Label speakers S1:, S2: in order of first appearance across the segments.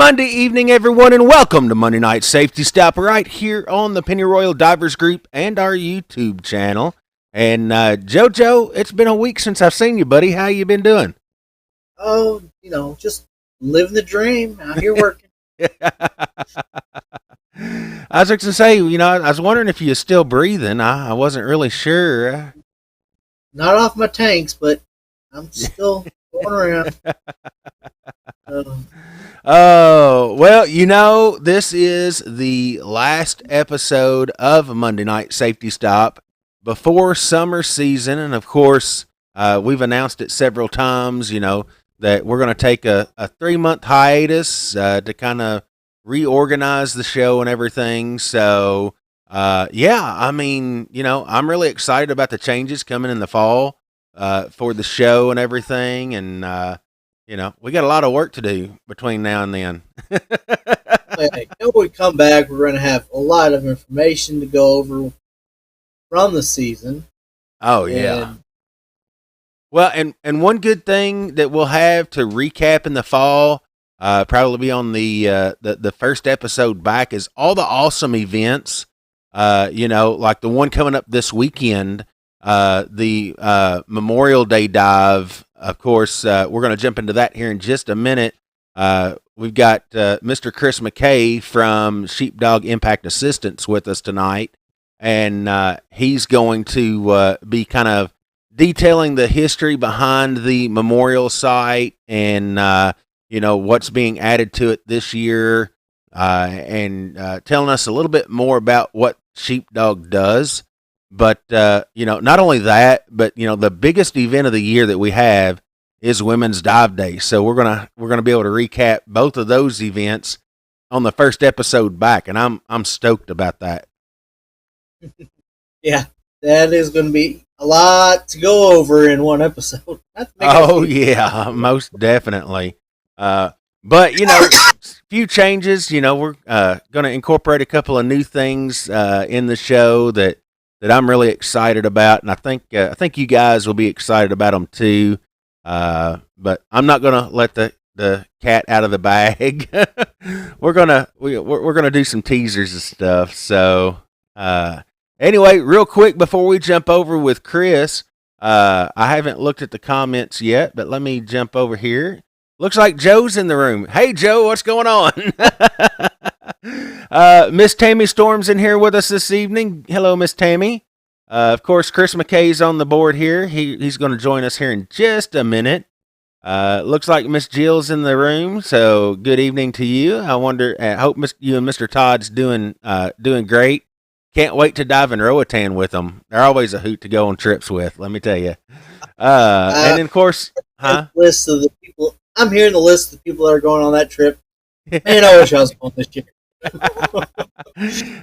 S1: Monday evening, everyone, and welcome to Monday Night Safety Stop right here on the Pennyroyal Divers Group and our YouTube channel. And JoJo, it's been a week since I've seen you, buddy. How you been doing?
S2: Oh, just living the dream out here working.
S1: I was going to say, I was wondering if you're still breathing. I wasn't really sure.
S2: Not off my tanks, but I'm still going around.
S1: Oh, well, this is the last episode of Monday Night Safety Stop before summer season. And of course, we've announced it several times, that we're going to take a 3-month hiatus to kind of reorganize the show and everything. So, I'm really excited about the changes coming in the fall for the show and everything. And, we got a lot of work to do between now and then.
S2: When we come back, we're going to have a lot of information to go over from the season.
S1: Oh, yeah. Well, and one good thing that we'll have to recap in the fall, probably be on the first episode back, is all the awesome events, like the one coming up this weekend, the Memorial Day dive. Of course, we're going to jump into that here in just a minute. We've got Mr. Chris McKay from Sheepdog Impact Assistance with us tonight, and he's going to be kind of detailing the history behind the memorial site and, what's being added to it this year, and telling us a little bit more about what Sheepdog does. But, not only that, but, the biggest event of the year that we have is Women's Dive Day. So we're going to be able to recap both of those events on the first episode back. And I'm stoked about that.
S2: Yeah, that is going to be a lot to go over in one episode.
S1: Oh, yeah, most definitely. But, few changes, we're going to incorporate a couple of new things in the show that I'm really excited about, and I think you guys will be excited about them too. But I'm not gonna let the cat out of the bag. we're gonna do some teasers and stuff. So anyway, real quick before we jump over with Chris, I haven't looked at the comments yet, but let me jump over here. Looks like Joe's in the room. Hey Joe, what's going on? Miss Tammy Storm's in here with us this evening. Hello, Miss Tammy. Of course, Chris McKay's on the board here. He's going to join us here in just a minute. Looks like Miss Jill's in the room. So good evening to you. I hope you and Mr. Todd's doing great. Can't wait to dive in Roatan with them. They're always a hoot to go on trips with. Let me tell you. And then of course,
S2: list of the people. I'm hearing the list of the people that are going on that trip. Man, I wish I was going this year.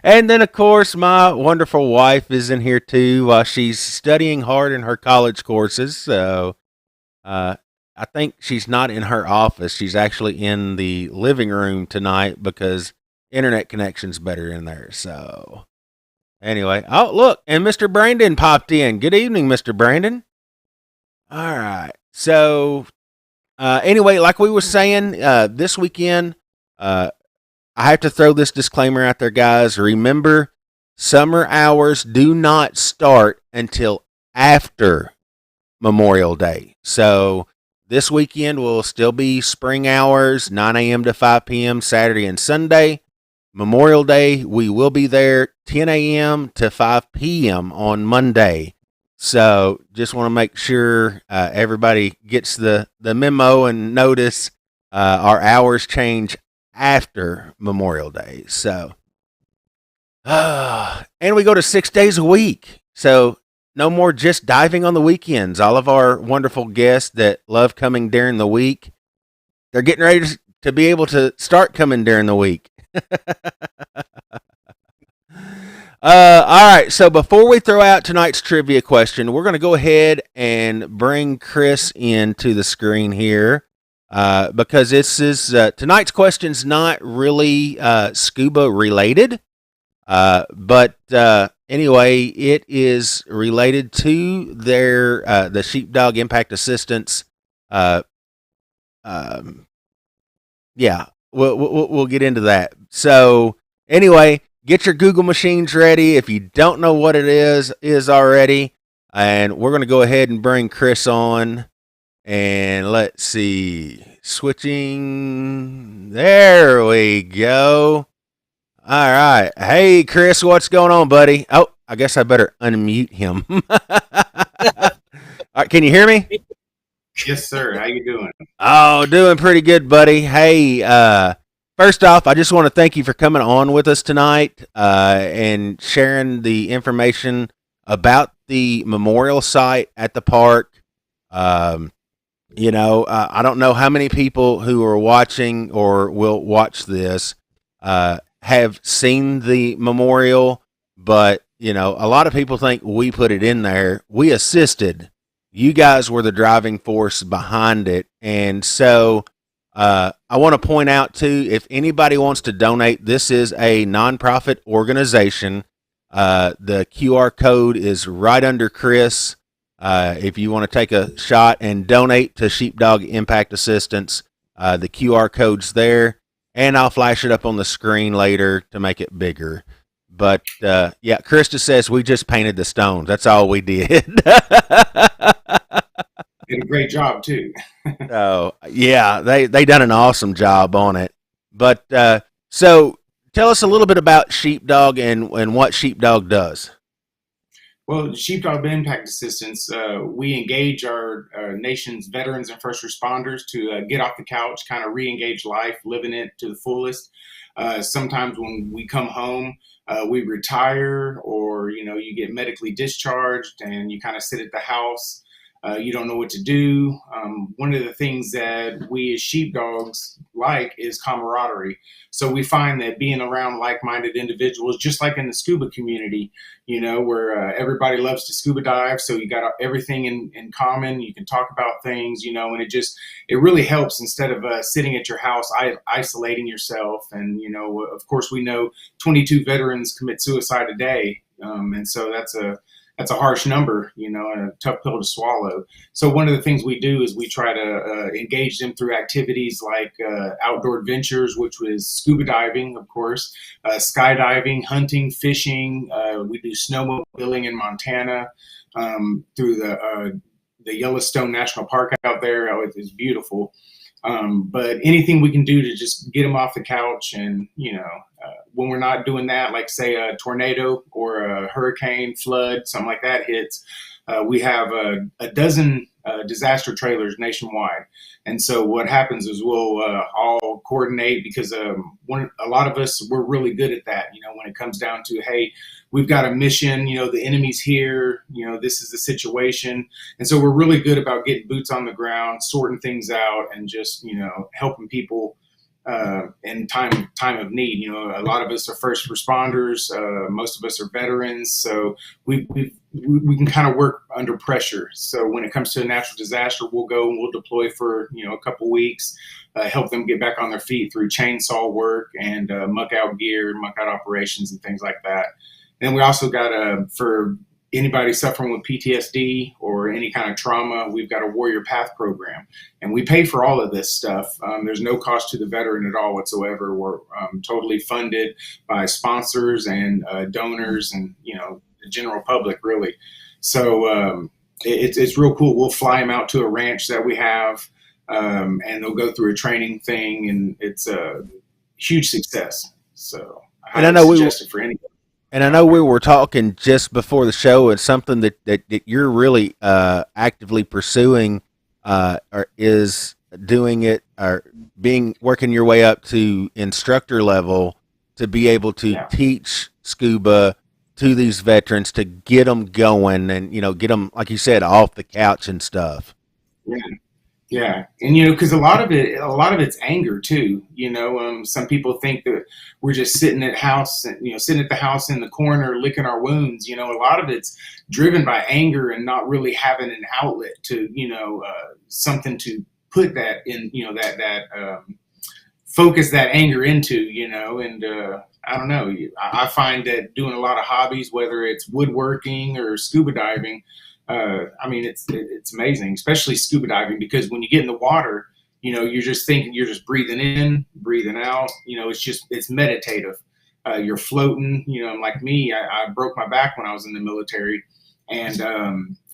S1: And then, of course, my wonderful wife is in here too while she's studying hard in her college courses. So I think she's not in her office. She's actually in the living room tonight because internet connection's better in there. So anyway, oh, look, and Mr. Brandon popped in. Good evening, Mr. Brandon. All right. So anyway, like we were saying, this weekend, I have to throw this disclaimer out there, guys. Remember, summer hours do not start until after Memorial Day. So this weekend will still be spring hours, 9 a.m. to 5 p.m. Saturday and Sunday. Memorial Day, we will be there 10 a.m. to 5 p.m. on Monday. So just want to make sure everybody gets the memo and notice our hours change after Memorial Day. So, and we go to 6 days a week. So no more just diving on the weekends. All of our wonderful guests that love coming during the week, they're getting ready to be able to start coming during the week. All right. So before we throw out tonight's trivia question, we're going to go ahead and bring Chris into the screen here. Because this is tonight's question's not really scuba related, but anyway, it is related to their the Sheepdog Impact Assistance we'll get into that. So anyway, get your Google machines ready. If you don't know what it is already, and we're going to go ahead and bring Chris on. And let's see, switching. There we go. All right. Hey, Chris, what's going on, buddy? Oh, I guess I better unmute him. All right, can you hear me?
S3: Yes, sir. How you doing?
S1: Oh, doing pretty good, buddy. Hey, first off, I just want to thank you for coming on with us tonight and sharing the information about the memorial site at the park. Um, I don't know how many people who are watching or will watch this have seen the memorial, but a lot of people think we put it in there. We assisted. You guys were the driving force behind it, and so I want to point out too, if anybody wants to donate, this is a nonprofit organization. The QR code is right under Chris. If you want to take a shot and donate to Sheepdog Impact Assistance, the QR code's there, and I'll flash it up on the screen later to make it bigger. But yeah, Krista says we just painted the stones. That's all we did.
S3: Did a great job too.
S1: So yeah, they done an awesome job on it. But so tell us a little bit about Sheepdog and what Sheepdog does.
S3: Well, Sheepdog Impact Assistance, we engage our nation's veterans and first responders to get off the couch, kind of re-engage life, living it to the fullest. Sometimes when we come home, we retire, or you get medically discharged, and you kind of sit at the house. You don't know what to do. One of the things that we as sheepdogs like is camaraderie. So we find that being around like-minded individuals, just like in the scuba community, where everybody loves to scuba dive. So you got everything in common. You can talk about things, and it really helps instead of sitting at your house, isolating yourself. And, of course, we know 22 veterans commit suicide a day. And so that's a harsh number, and a tough pill to swallow. So one of the things we do is we try to engage them through activities like outdoor adventures, which was scuba diving, of course, skydiving, hunting, fishing. We do snowmobiling in Montana through the Yellowstone National Park out there. Oh, it's beautiful. But anything we can do to just get them off the couch, and when we're not doing that, like say a tornado or a hurricane, flood, something like that hits, we have a dozen disaster trailers nationwide. And so what happens is we'll all coordinate, because a lot of us, we're really good at that. When it comes down to, hey, we've got a mission, the enemy's here, this is the situation. And so we're really good about getting boots on the ground, sorting things out, and just, helping people in time of need. A lot of us are first responders. Most of us are veterans. So we can kind of work under pressure. So when it comes to a natural disaster, we'll go and we'll deploy for, a couple weeks, help them get back on their feet through chainsaw work and muck out gear, muck out operations and things like that. And we also got for anybody suffering with PTSD or any kind of trauma, we've got a Warrior Path program, and we pay for all of this stuff. There's no cost to the veteran at all whatsoever. We're totally funded by sponsors and donors, and the general public, really. So it's real cool. We'll fly them out to a ranch that we have, and they'll go through a training thing, and it's a huge success. So I highly suggest it for anybody.
S1: And I know we were talking just before the show, and something that you're really actively pursuing or is doing it, or working your way up to instructor level to be able to teach scuba to these veterans, to get them going and get them, like you said, off the couch and stuff.
S3: Yeah. Yeah, and because a lot of it's anger too. Some people think that we're just sitting at the house in the corner licking our wounds. A lot of it's driven by anger and not really having an outlet to, something to put that in, that focus that anger into, and I don't know. I find that doing a lot of hobbies, whether it's woodworking or scuba diving, it's amazing, especially scuba diving, because when you get in the water, you're just thinking, you're just breathing in, breathing out. It's meditative. You're floating. Like me, I broke my back when I was in the military, and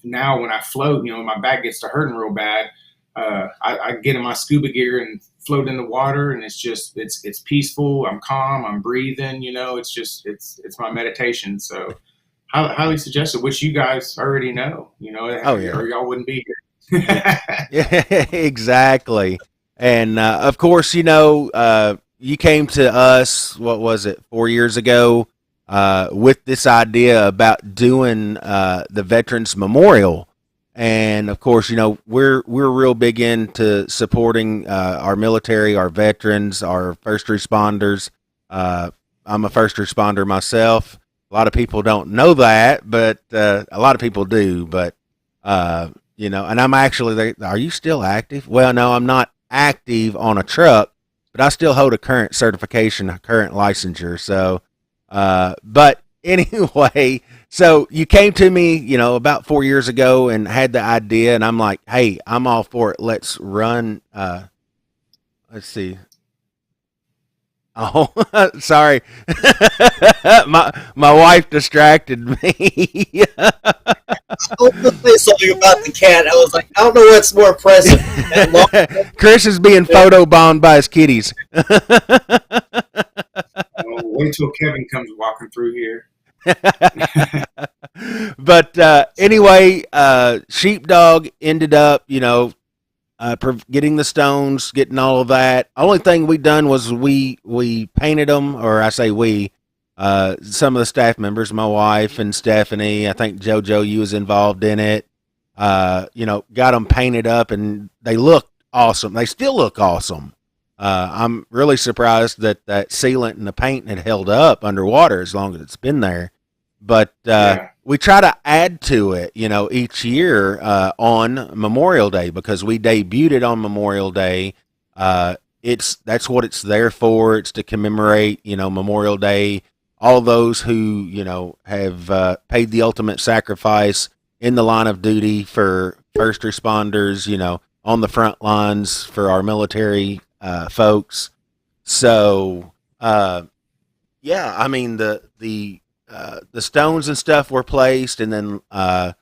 S3: now when I float, my back gets to hurting real bad. I get in my scuba gear and float in the water, and it's peaceful. I'm calm. I'm breathing. It's my meditation. So highly suggested, which you guys already know.
S1: Oh yeah.
S3: Or y'all wouldn't be here.
S1: Yeah, exactly. And of course, you came to us, what was it, 4 years ago, with this idea about doing the Veterans Memorial. And of course, we're real big into supporting our military, our veterans, our first responders. I'm a first responder myself. A lot of people don't know that, but a lot of people do. But and I'm actually, are you still active? Well, no, I'm not active on a truck, but I still hold a current certification, a current licensure. So, but anyway, so you came to me, about 4 years ago and had the idea, and I'm like, hey, I'm all for it. Let's run. Let's see. Oh, sorry. my wife distracted me.
S2: I was going to say something about the cat. I was like, I don't know what's more impressive.
S1: Chris is being photobombed by his kitties.
S3: Wait till Kevin comes walking through here.
S1: But anyway, Sheepdog ended up, getting the stones, getting all of that. Only thing we done was we painted them, or I say we. Some of the staff members, my wife and Stephanie, I think JoJo, you was involved in it. Got them painted up, and they look awesome. They still look awesome. I'm really surprised that sealant and the paint had held up underwater as long as it's been there. But we try to add to it, each year on Memorial Day, because we debuted it on Memorial Day. That's what it's there for. It's to commemorate, Memorial Day. All those who, have paid the ultimate sacrifice in the line of duty for first responders, on the front lines for our military folks. So, yeah, I mean, the stones and stuff were placed, and then I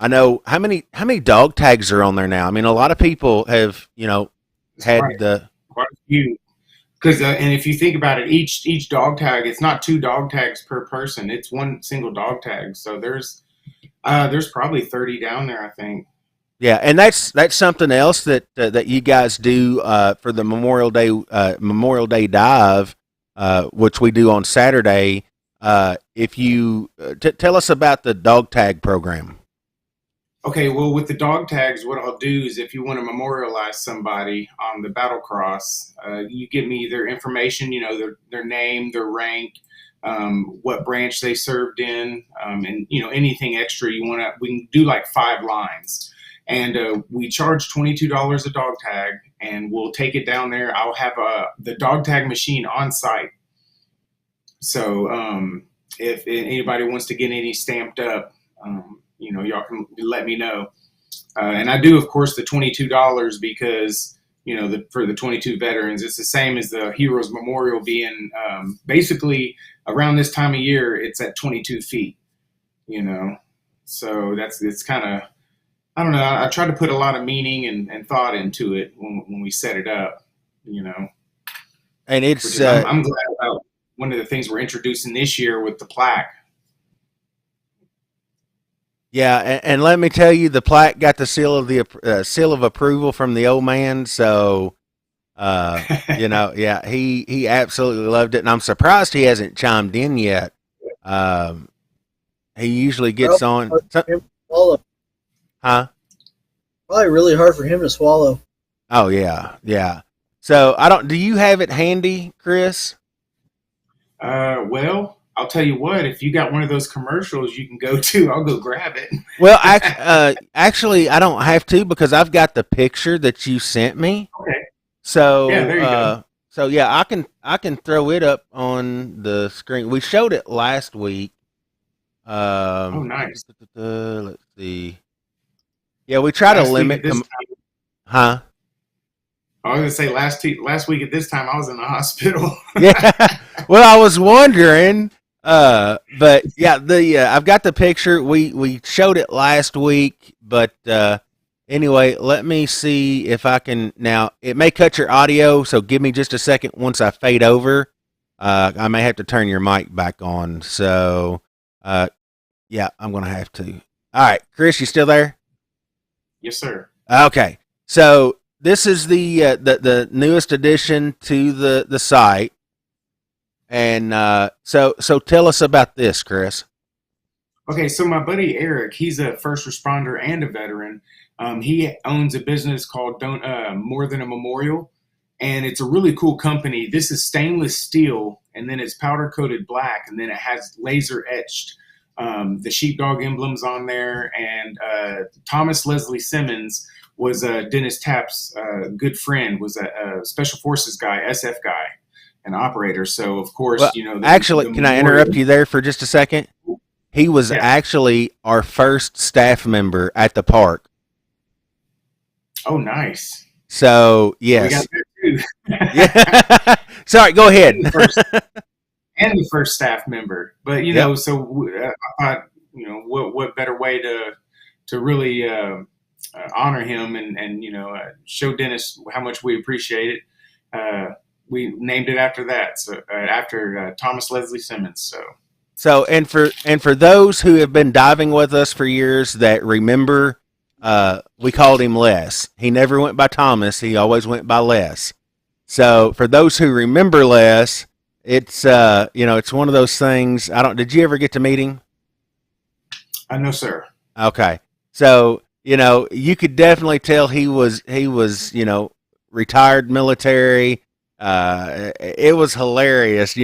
S1: know how many dog tags are on there now. I mean, a lot of people have, had
S3: quite a few. Because and if you think about it, each dog tag, it's not 2 dog tags per person; it's one single dog tag. So there's probably 30 down there, I think.
S1: Yeah, and that's something else that you guys do for the Memorial Day dive, which we do on Saturday. If you tell us about the dog tag program.
S3: Okay, well, with the dog tags, what I'll do is if you want to memorialize somebody on the battle cross, you give me their information, their name, their rank, what branch they served in, and anything extra you want to. We can do like 5 lines, and we charge $22 a dog tag, and we'll take it down there. I'll have the dog tag machine on site, so if anybody wants to get any stamped up. Y'all can let me know. And I do, of course, the $22 because, for the 22 veterans, it's the same as the Heroes Memorial being basically around this time of year, it's at 22 feet, So it's kind of, I don't know. I try to put a lot of meaning and thought into it when we set it up,
S1: And it's,
S3: I'm glad about one of the things we're introducing this year with the plaque.
S1: Yeah, and let me tell you, the plaque got the seal of approval from the old man. So, yeah, he absolutely loved it, and I'm surprised he hasn't chimed in yet. He usually gets on. Huh?
S2: Probably really hard for him to swallow.
S1: Oh yeah. So do you have it handy, Chris?
S3: Well, I'll tell you what, if you got one of those commercials you can go to, I'll go grab it.
S1: Well, actually, I don't have to because I've got the picture that you sent me.
S3: Okay.
S1: So,
S3: yeah, there you go.
S1: So yeah, I can throw it up on the screen. We showed it last week.
S3: Oh, nice.
S1: Let's see. Yeah, we try to limit them. Huh?
S3: I was gonna say last week at this time I was in the hospital.
S1: Yeah. Well, I was wondering, but yeah, the I've got the picture. We showed it last week, but anyway, let me see if I can now. It may cut your audio, so give me just a second. Once I fade over, I may have to turn your mic back on. So, yeah, I'm gonna have to. All right, Chris, you still there?
S3: Yes, sir.
S1: Okay, so this is the newest addition to the site. And so tell us about this, Chris.
S3: Okay, so my buddy Eric, he's a first responder and a veteran. He owns a business called Don't More Than a Memorial, and it's a really cool company. This is stainless steel, and then it's powder coated black, and then it has laser etched the sheepdog emblems on there. And Thomas Leslie Simmons was Dennis Tapp's good friend, was a special forces guy, SF guy, an operator. So of course,
S1: Well, actually,
S3: the
S1: can I interrupt
S3: memorial.
S1: you there for just a second? He was
S3: Yeah.
S1: actually our first staff member at the park.
S3: Oh, nice.
S1: So
S3: So we got
S1: yes,
S3: that too.
S1: yeah. Sorry, go ahead.
S3: and the first and the first staff member. But
S1: Yep.
S3: so I thought, what better way to really honor him and show Dennis how much we appreciate it. We named it after that. So after Thomas Leslie Simmons. So
S1: So and for those who have been diving with us for years that remember, we called him Les. He never went by Thomas. He always went by Les. So for those who remember Les, it's it's one of those things. I don't. Did you ever get to meet him?
S3: no, sir.
S1: Okay. So, you could definitely tell he was retired military. It was hilarious,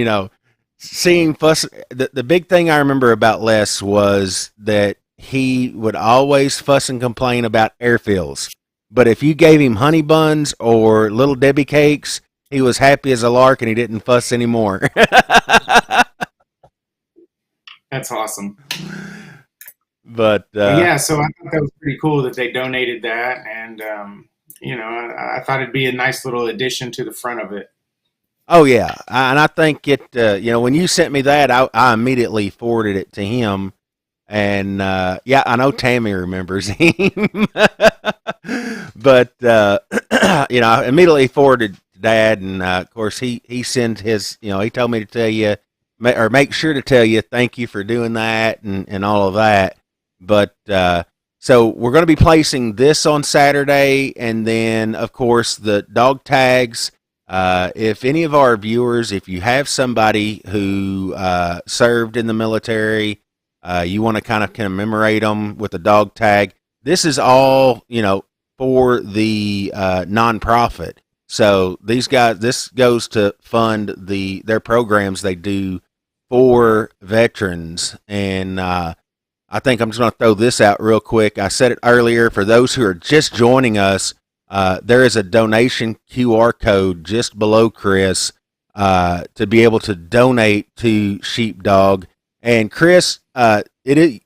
S1: seeing fuss. The big thing I remember about Les was that he would always fuss and complain about airfields. But if you gave him honey buns or little Debbie cakes, he was happy as a lark and he didn't fuss anymore.
S3: That's awesome.
S1: But
S3: But yeah, so I thought that was pretty cool that they donated that, and I thought it'd be a nice little addition to the front of it.
S1: oh yeah, and I think it. When you sent me that, I immediately forwarded it to him, and yeah, I know Tammy remembers him, but I immediately forwarded to Dad, and of course he sent his. He told me to tell you, or make sure to tell you, thank you for doing that, and all of that. But so we're going to be placing this on Saturday, and then of course the dog tags. If any of our viewers, if you have somebody who served in the military, you want to kind of commemorate them with a dog tag. This is all for the nonprofit. So these guys, this goes to fund their programs they do for veterans, and I think I'm just going to throw this out real quick. I said it earlier. For those who are just joining us, there is a donation QR code just below Chris to be able to donate to Sheepdog. And Chris, it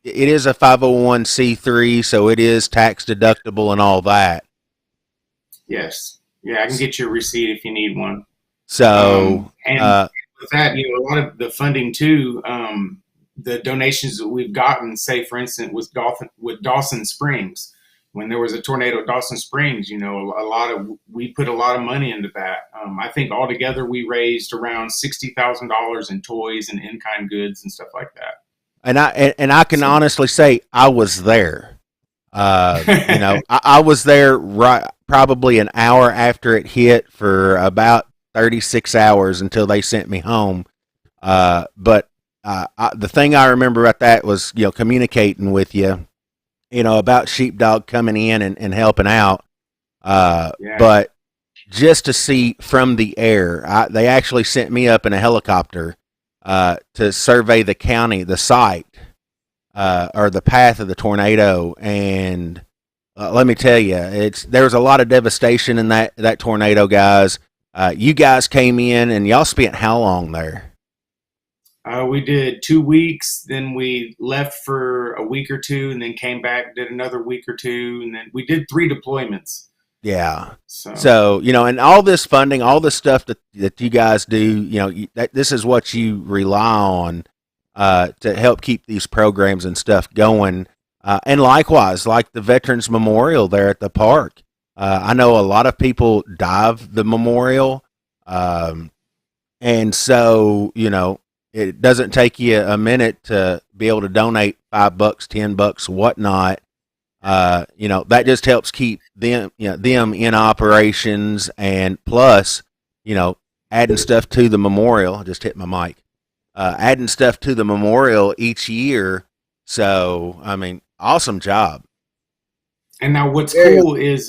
S1: is a 501c3, so it is tax deductible and all that.
S3: Yes, yeah, I can get you a receipt if you need one.
S1: So
S3: And with that, a lot of the funding too. The donations that we've gotten, say for instance, with Dawson Springs, when there was a tornado at Dawson Springs, we put a lot of money into that. I think altogether we raised around $60,000 in toys and in-kind goods and stuff like that.
S1: and I can
S3: So,
S1: honestly say I was there. I was there right probably an hour after it hit for about 36 hours until they sent me home. But the thing I remember about that was communicating with you, about Sheepdog coming in and helping out.
S3: yeah,
S1: But just to see from the air, they actually sent me up in a helicopter to survey the county, the site, or the path of the tornado. And let me tell you, there was a lot of devastation in that tornado, guys. You guys came in and y'all spent how long there?
S3: we did 2 weeks, then we left for a week or two, and then came back, did another week or two, and then we did 3 deployments.
S1: Yeah.
S3: So
S1: So, and all this funding, all the stuff that you guys do, this is what you rely on to help keep these programs and stuff going. And likewise, like the Veterans Memorial there at the park. I know a lot of people dive the memorial. Um, and so, it doesn't take you a minute to be able to donate $5, $10, whatnot. That just helps keep them in operations, and plus, adding stuff to the memorial. I just hit my mic. Adding stuff to the memorial each year. So, I mean, awesome job.
S3: and now what's
S2: Very
S3: cool is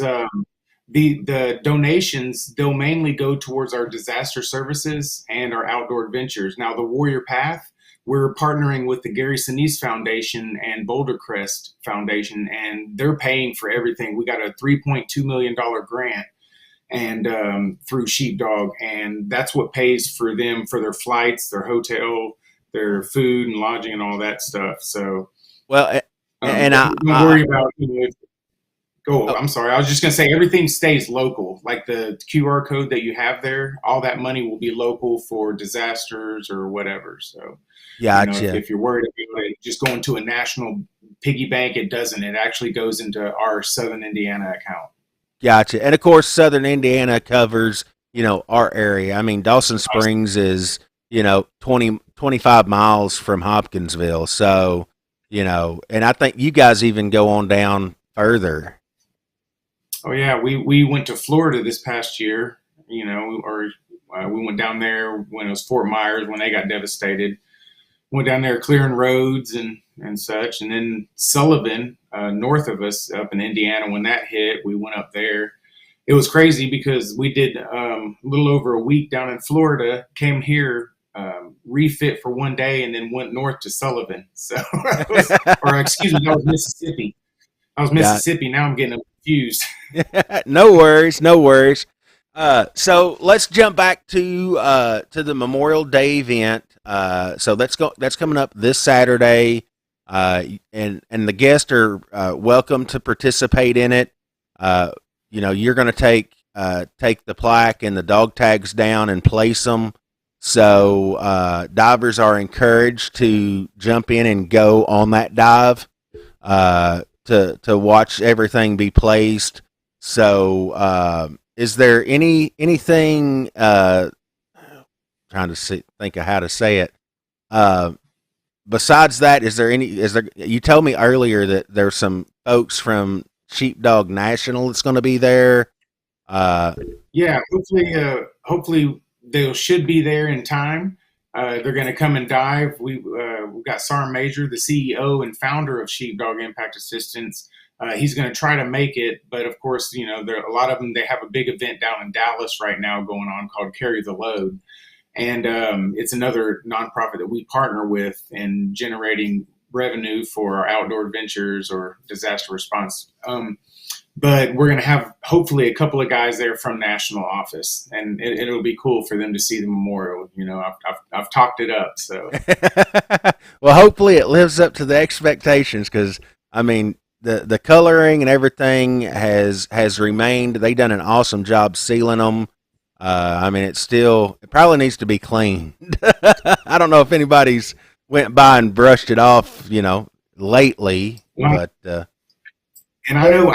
S3: the donations, they'll mainly go towards our disaster services and our outdoor adventures. Now the Warrior Path, we're partnering with the Gary Sinise Foundation and Boulder Crest Foundation, and they're paying for everything. We got a $3.2 million grant and through Sheepdog, and that's what pays for them for their flights, their hotel, their food and lodging and all that stuff. So
S1: Well, and
S3: don't worry about
S1: oh,
S3: I'm sorry. I was just going to say everything stays local. Like the QR code that you have there, all that money will be local for disasters or whatever. So,
S1: gotcha.
S3: if you're worried about it just going to a national piggy bank, it doesn't. It actually goes into our Southern Indiana account.
S1: Gotcha. And of course, Southern Indiana covers, our area. I mean, Dawson Springs is, 25 miles from Hopkinsville. So, and I think you guys even go on down further.
S3: Oh yeah, we went to Florida this past year, or we went down there when it was Fort Myers when they got devastated. Went down there clearing roads and such, and then Sullivan, north of us, up in Indiana, when that hit, we went up there. It was crazy because we did a little over a week down in Florida, came here, refit for one day, and then went north to Sullivan. So, or excuse me, that was Mississippi. I was
S1: Got
S3: Mississippi. Now I'm getting confused.
S1: No worries, no worries. So let's jump back to the Memorial Day event. So that's coming up this Saturday, and the guests are welcome to participate in it. You're going to take the plaque and the dog tags down and place them. So divers are encouraged to jump in and go on that dive. To watch everything be placed. So, is there anything? Trying to think of how to say it. Besides that, is there? You told me earlier that there's some folks from Sheepdog National that's going to be there.
S3: Yeah, hopefully they should be there in time. They're going to come and dive. We've got Sarm Major, the CEO and founder of Sheepdog Impact Assistance. He's going to try to make it, but of course, there are a lot of them. They have a big event down in Dallas right now going on called Carry the Load, and it's another nonprofit that we partner with in generating revenue for our outdoor adventures or disaster response. But we're going to have hopefully a couple of guys there from national office, and it'll be cool for them to see the memorial. I've talked it up. So,
S1: well, hopefully it lives up to the expectations, because I mean the coloring and everything has remained. They done an awesome job sealing them. I mean, it probably needs to be cleaned. I don't know if anybody's went by and brushed it off, lately, but.
S3: And I know,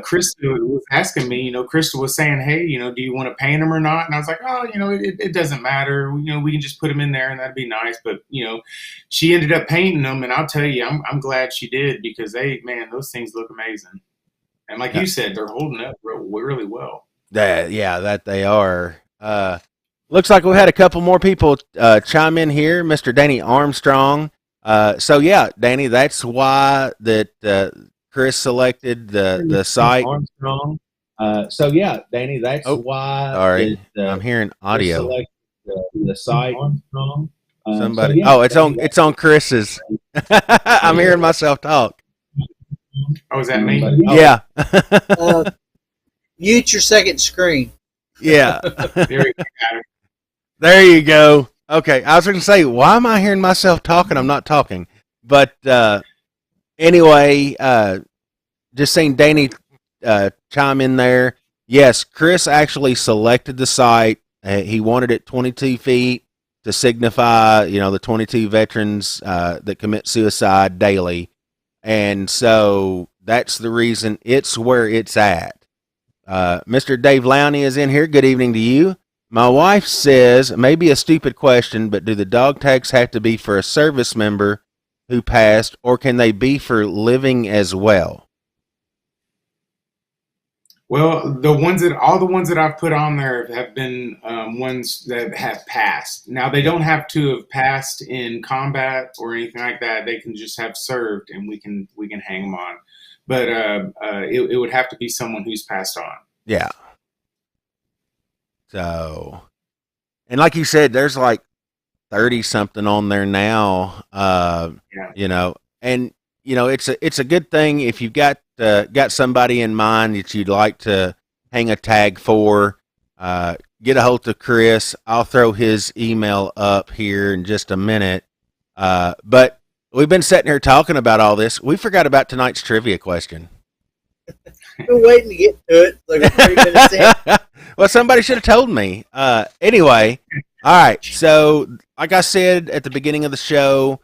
S3: Krista was asking me, Krista was saying, hey, do you want to paint them or not? And I was like, oh, it doesn't matter. We can just put them in there and that'd be nice. But, she ended up painting them. And I'll tell you, I'm glad she did, because those things look amazing. And like you said, they're holding up really well.
S1: That they are. Looks like we had a couple more people chime in here. Mr. Danny Armstrong. So yeah, Danny, that's why that Chris selected the site.
S4: Armstrong. So yeah, Danny, that's why.
S1: Sorry, I'm hearing audio.
S4: Chris selected the site. Armstrong.
S1: Somebody. So yeah, it's on Chris's. I'm hearing myself talk.
S3: Oh, is that me?
S1: Yeah.
S2: Mute your second screen.
S1: Yeah.
S3: There
S1: you go. Okay, I was going to say, why am I hearing myself talking? I'm not talking. But anyway, just seeing Danny chime in there. Yes, Chris actually selected the site. He wanted it 22 feet to signify, the 22 veterans that commit suicide daily. And so that's the reason it's where it's at. Mr. Dave Lowney is in here. Good evening to you. My wife says, maybe a stupid question, but do the dog tags have to be for a service member who passed, or can they be for living as well?
S3: Well, all the ones that I've put on there have been ones that have passed. Now they don't have to have passed in combat or anything like that. They can just have served, and we can hang them on. But it would have to be someone who's passed on.
S1: Yeah. So, and like you said, there's like 30 something on there now.
S3: Yeah.
S1: And it's a good thing if you've got somebody in mind that you'd like to hang a tag for. Get a hold of Chris. I'll throw his email up here in just a minute. But we've been sitting here talking about all this. We forgot about tonight's trivia question.
S2: We're waiting to get to it. Like 30 minutes in.
S1: Well, somebody should have told me. Anyway, all right. So, like I said at the beginning of the show,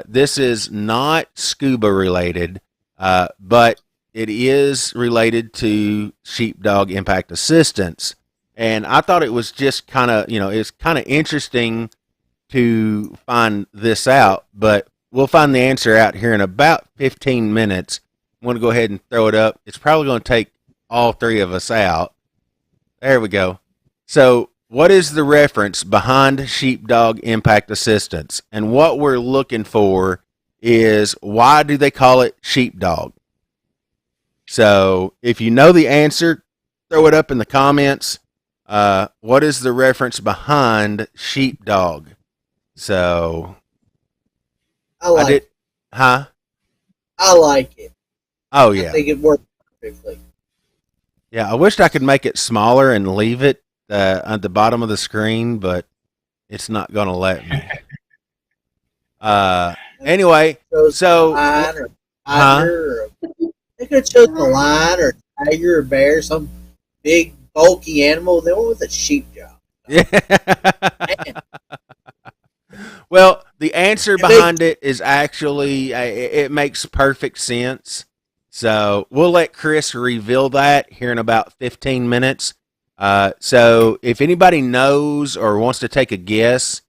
S1: this is not scuba related, but it is related to sheepdog impact assistance. And I thought it was just kind of, it's kind of interesting to find this out, but we'll find the answer out here in about 15 minutes. I'm going to go ahead and throw it up. It's probably going to take all three of us out. There we go. So, what is the reference behind sheepdog impact assistance? And what we're looking for is, why do they call it sheepdog? So, if you know the answer, throw it up in the comments. What is the reference behind sheepdog? So,
S2: I like it.
S1: Huh?
S2: I like it.
S1: Oh, yeah.
S2: I think it works perfectly.
S1: Yeah, I wished I could make it smaller and leave it at the bottom of the screen, but it's not going to let me. Anyway, so
S2: lion or tiger, they could have chosen a lion or tiger or bear, some big bulky animal. They went with a sheepdog.
S1: Yeah. Well, the answer behind it is actually it makes perfect sense. So we'll let Chris reveal that here in about 15 minutes. So if anybody knows or wants to take a guess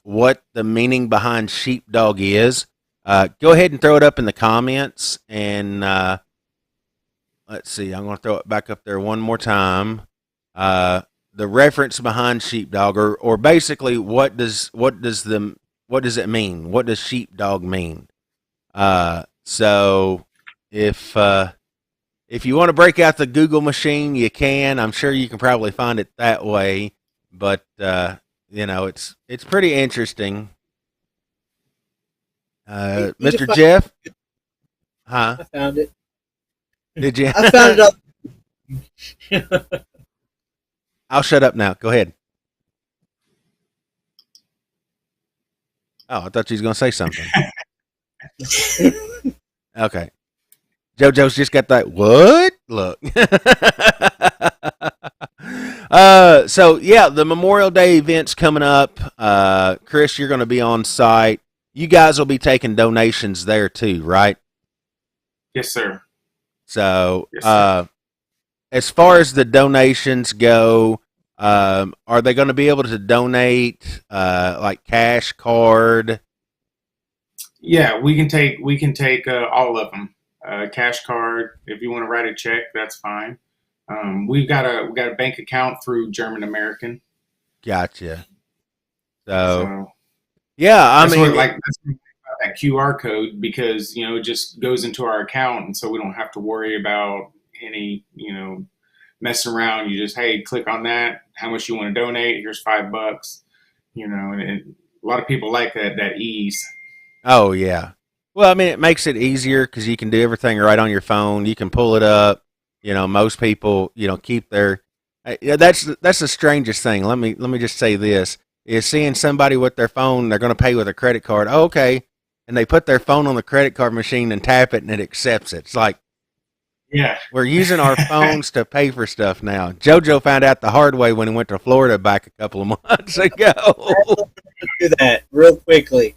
S1: what the meaning behind sheepdog is, go ahead and throw it up in the comments. And let's see, I'm going to throw it back up there one more time. The reference behind sheepdog, or basically, what does it mean? What does sheepdog mean? So if you want to break out the Google machine, you can. I'm sure you can probably find it that way. But it's pretty interesting. Mr. Jeff, huh?
S2: I found it.
S1: Did you?
S2: I found it up.
S1: I'll shut up now. Go ahead. Oh, I thought you was going to say something. Okay. JoJo's just got that what look. So yeah, the Memorial Day event's coming up. Chris, you're going to be on site. You guys will be taking donations there too, right?
S3: Yes, sir.
S1: So,
S3: Yes, sir.
S1: As far as the donations go, are they going to be able to donate like cash, card?
S3: Yeah, we can take all of them. Cash card. If you want to write a check, that's fine. We've got a bank account through German American.
S1: Gotcha. So yeah,
S3: that's that QR code, because it just goes into our account, and so we don't have to worry about any messing around. You just, hey, click on that. How much you want to donate? Here's $5. And a lot of people like that ease.
S1: Oh yeah. Well, I mean, it makes it easier because you can do everything right on your phone. You can pull it up. Most people, keep their. Yeah, that's the strangest thing. Let me just say this: is seeing somebody with their phone, they're going to pay with a credit card. Oh, okay, and they put their phone on the credit card machine and tap it, and it accepts it. It's like,
S3: Yeah.
S1: We're using our phones to pay for stuff now. JoJo found out the hard way when he went to Florida back a couple of months ago.
S2: Do that real quickly.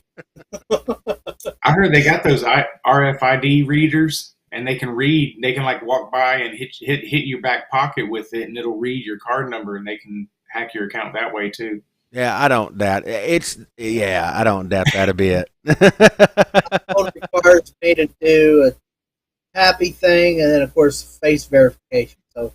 S3: I heard they got those RFID readers, and they can read. They can like walk by and hit your back pocket with it, and it'll read your card number, and they can hack your account that way too.
S1: Yeah, I don't doubt it's. Yeah, I don't doubt that a bit.
S2: Phone requires me to do a happy thing, and then of course face verification. So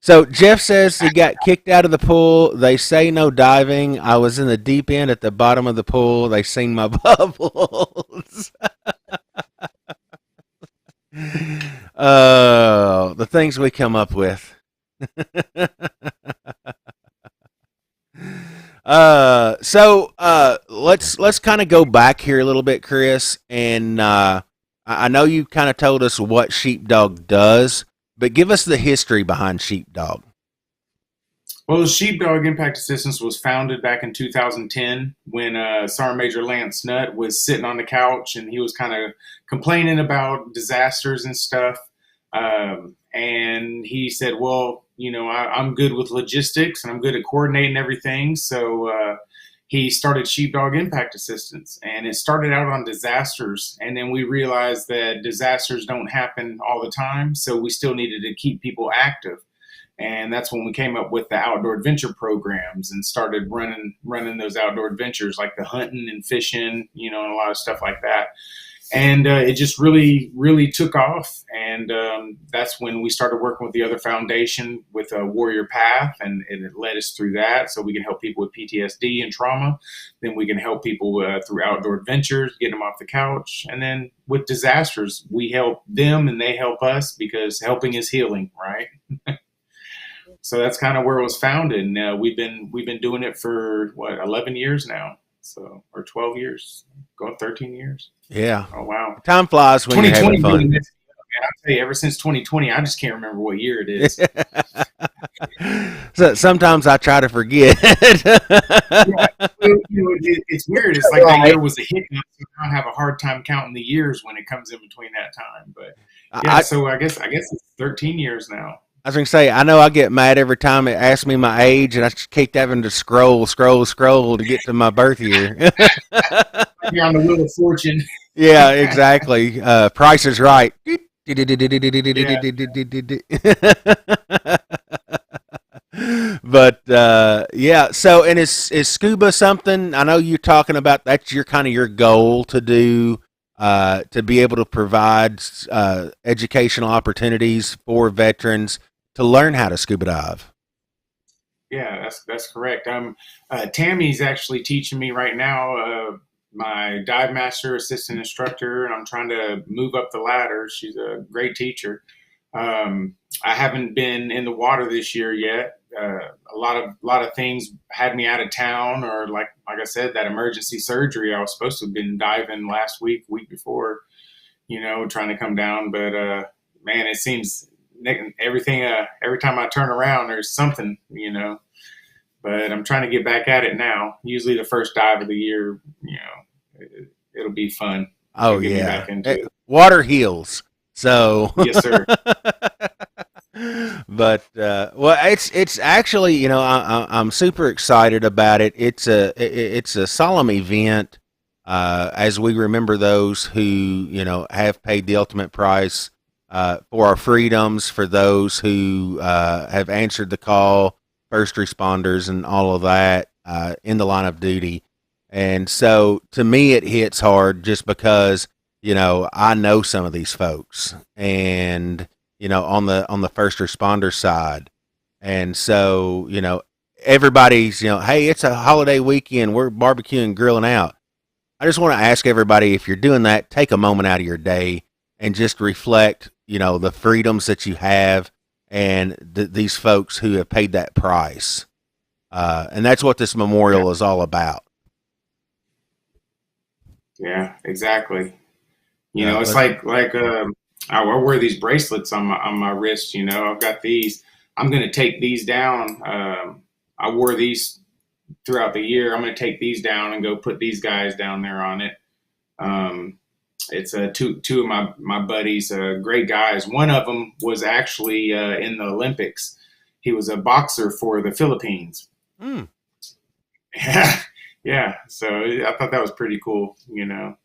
S1: So Jeff says he got kicked out of the pool. They say no diving. I was in the deep end at the bottom of the pool. They seen my bubbles. Oh, the things we come up with. Let's kind of go back here a little bit, Chris, and I know you kind of told us what Sheepdog does, but give us the history behind Sheepdog.
S3: Well, Sheepdog Impact Assistance was founded back in 2010 when Sergeant Major Lance Nutt was sitting on the couch and he was kind of complaining about disasters and stuff. And he said, well, I'm good with logistics and I'm good at coordinating everything. So he started Sheepdog Impact Assistance, and it started out on disasters. And then we realized that disasters don't happen all the time. So we still needed to keep people active. And that's when we came up with the outdoor adventure programs and started running those outdoor adventures like the hunting and fishing, and a lot of stuff like that. And it just really, really took off. And that's when we started working with the other foundation with a Warrior Path, and it led us through that. So we can help people with PTSD and trauma. Then we can help people through outdoor adventures, get them off the couch. And then with disasters, we help them and they help us because helping is healing, right? So that's kind of where it was founded. And we've been doing it for 11 years now. So, or 12 years, going 13 years.
S1: Yeah.
S3: Oh, wow.
S1: Time flies when you're having fun.
S3: Man, I'll tell you, ever since 2020, I just can't remember what year it is.
S1: So sometimes I try to forget.
S3: Yeah. It's weird. It's like that year was a hiccup. So I have a hard time counting the years when it comes in between that time. But yeah, so I guess it's 13 years now.
S1: I was going to say, I know I get mad every time it asks me my age, and I just keep having to scroll to get to my birth year.
S3: You're on the Wheel of Fortune.
S1: Yeah, exactly. Price is Right. But yeah, so and is Scuba something? I know you're talking about that's your kind of your goal to do. To be able to provide educational opportunities for veterans to learn how to scuba dive.
S3: Yeah, that's correct. Tammy's actually teaching me right now, my dive master assistant instructor, and I'm trying to move up the ladder. She's a great teacher. I haven't been in the water this year yet. A lot of things had me out of town, or like I said, that emergency surgery. I was supposed to have been diving last week before, trying to come down. But man, it seems everything. Every time I turn around, there's something, But I'm trying to get back at it now. Usually, the first dive of the year, it'll be fun.
S1: Oh
S3: get
S1: yeah,
S3: me back into it.
S1: Water heals. So
S3: yes, sir.
S1: But well, it's actually I'm super excited about it. It's a solemn event as we remember those who have paid the ultimate price for our freedoms, for those who have answered the call, first responders, and all of that in the line of duty. And so to me, it hits hard just because I know some of these folks and. On the first responder side. And so, everybody's, hey, it's a holiday weekend. We're barbecuing, grilling out. I just want to ask everybody, if you're doing that, take a moment out of your day and just reflect, the freedoms that you have and these folks who have paid that price. And that's what this memorial is all about.
S3: Yeah, exactly. It's like I wear these bracelets on my wrist. I've got these. I'm going to take these down. I wore these throughout the year. I'm going to take these down and go put these guys down there on it. It's two of my buddies, great guys. One of them was actually in the Olympics. He was a boxer for the Philippines.
S1: Hmm.
S3: Yeah, yeah. So I thought that was pretty cool. You know.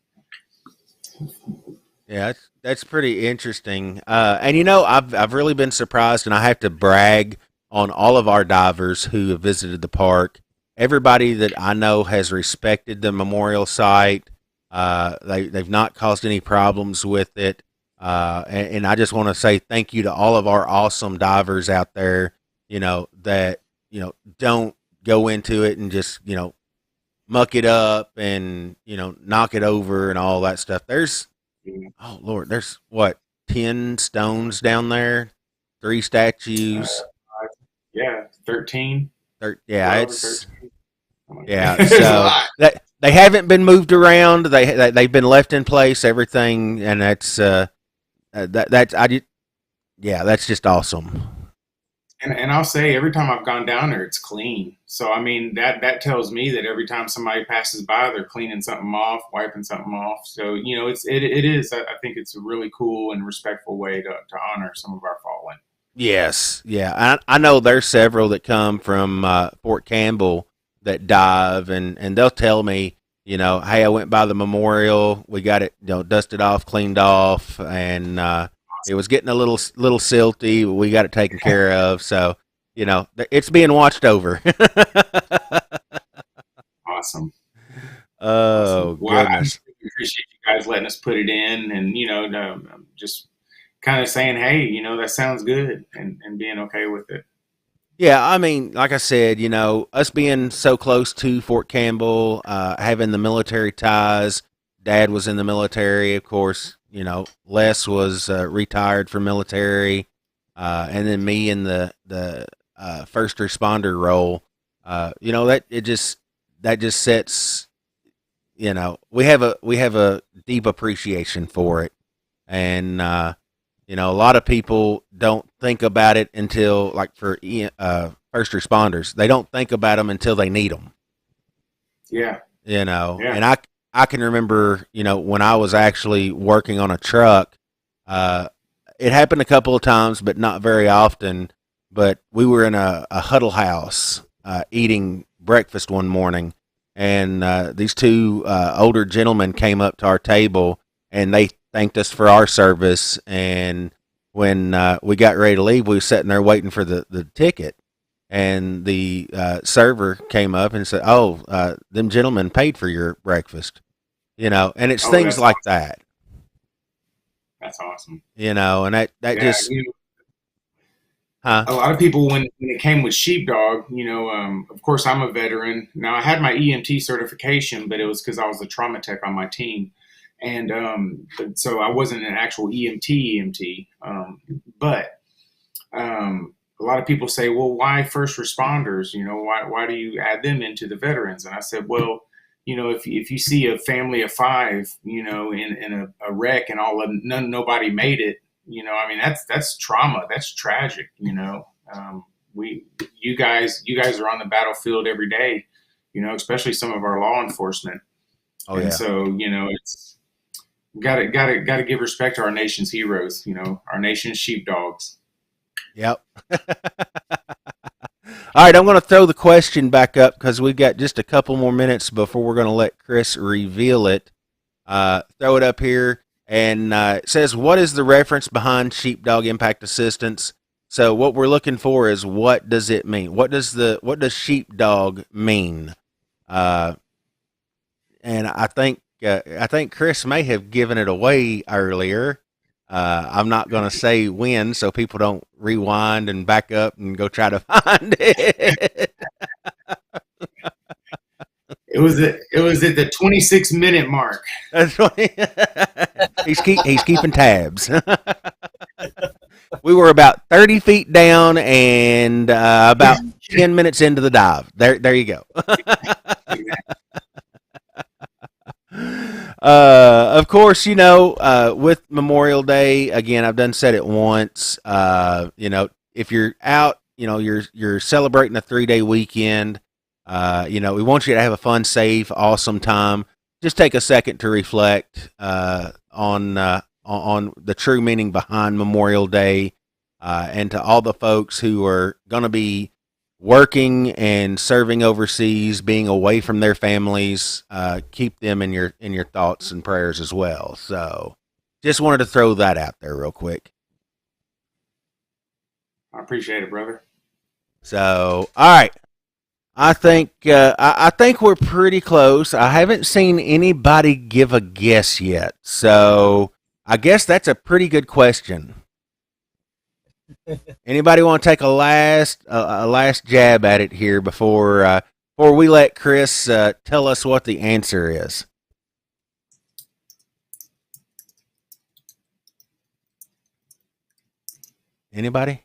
S1: Yeah, that's pretty interesting. And I've really been surprised, and I have to brag on all of our divers who have visited the park. Everybody that I know has respected the memorial site. They've not caused any problems with it. And I just want to say thank you to all of our awesome divers out there. That don't go into it and just muck it up and knock it over and all that stuff. Oh Lord, there's what, 10 stones down there, 3 statues.
S3: Yeah, 13,
S1: Yeah,
S3: 12 or
S1: it's
S3: 13.
S1: yeah.
S3: There's a
S1: So
S3: lot.
S1: that they haven't been moved around. They've been left in place. Everything, and that's yeah, that's just awesome.
S3: And I'll say every time I've gone down there, it's clean. So I mean that tells me that every time somebody passes by, they're cleaning something off, wiping something off. So it is. I think it's a really cool and respectful way to honor some of our fallen.
S1: Yes, yeah. I know there's several that come from Fort Campbell that dive, and they'll tell me, hey, I went by the memorial, we got it, dusted off, cleaned off, and it was getting a little silty. We got it taken care of, so it's being watched over.
S3: Awesome.
S1: Oh
S3: Awesome. Well, I
S1: goodness.
S3: just really appreciate you guys letting us put it in, and just kind of saying, hey, that sounds good, and being okay with it.
S1: Yeah, I mean, like I said, us being so close to Fort Campbell, having the military ties. Dad was in the military, of course. Les was retired from military, and then me in the first responder role. That just sets. We have a deep appreciation for it, and a lot of people don't think about it until, like, for first responders, they don't think about them until they need them.
S3: Yeah.
S1: And I can remember, when I was actually working on a truck, it happened a couple of times, but not very often. But we were in a huddle house eating breakfast one morning, and these two older gentlemen came up to our table, and they thanked us for our service. And when we got ready to leave, we were sitting there waiting for the ticket. And the server came up and said, "Oh, them gentlemen paid for your breakfast." And it's
S3: Oh,
S1: things
S3: that's
S1: like
S3: awesome.
S1: that.
S3: That's awesome.
S1: And that
S3: Yeah.
S1: just, huh?
S3: A lot of people, when it came with sheepdog, of course I'm a veteran. Now I had my EMT certification, but it was because I was the trauma tech on my team. And so I wasn't an actual EMT. But a lot of people say, well, why first responders? Why do you add them into the veterans? And I said, well, if you see a family of five, in a wreck, and nobody made it, I mean, that's trauma. That's tragic. We you guys are on the battlefield every day. Especially some of our law enforcement.
S1: Oh
S3: And
S1: yeah.
S3: so, it's got to give respect to our nation's heroes. Our nation's sheepdogs.
S1: Yep. All right, I'm going to throw the question back up because we've got just a couple more minutes before we're going to let Chris reveal it. Throw it up here, and it says, "What is the reference behind sheepdog impact assistance?" So what we're looking for is, what does it mean? What does sheepdog mean? Uh, and I think Chris may have given it away earlier. I'm not going to say when, so people don't rewind and back up and go try to find it.
S3: It was at the 26-minute mark.
S1: That's what he's keeping tabs. We were about 30 feet down and about 10 minutes into the dive. There you go. Of course, with Memorial Day, again, I've done said it once. If you're out, you're celebrating a 3-day weekend. We want you to have a fun, safe, awesome time. just take a second to reflect on the true meaning behind Memorial Day, and to all the folks who are going to be working and serving overseas, being away from their families. Keep them in your thoughts and prayers as well. So, just wanted to throw that out there real quick.
S3: I appreciate it, brother.
S1: So, all right. I think we're pretty close. I haven't seen anybody give a guess yet, so I guess that's a pretty good question. Anybody want to take a last jab at it here before we let Chris tell us what the answer is? Anybody?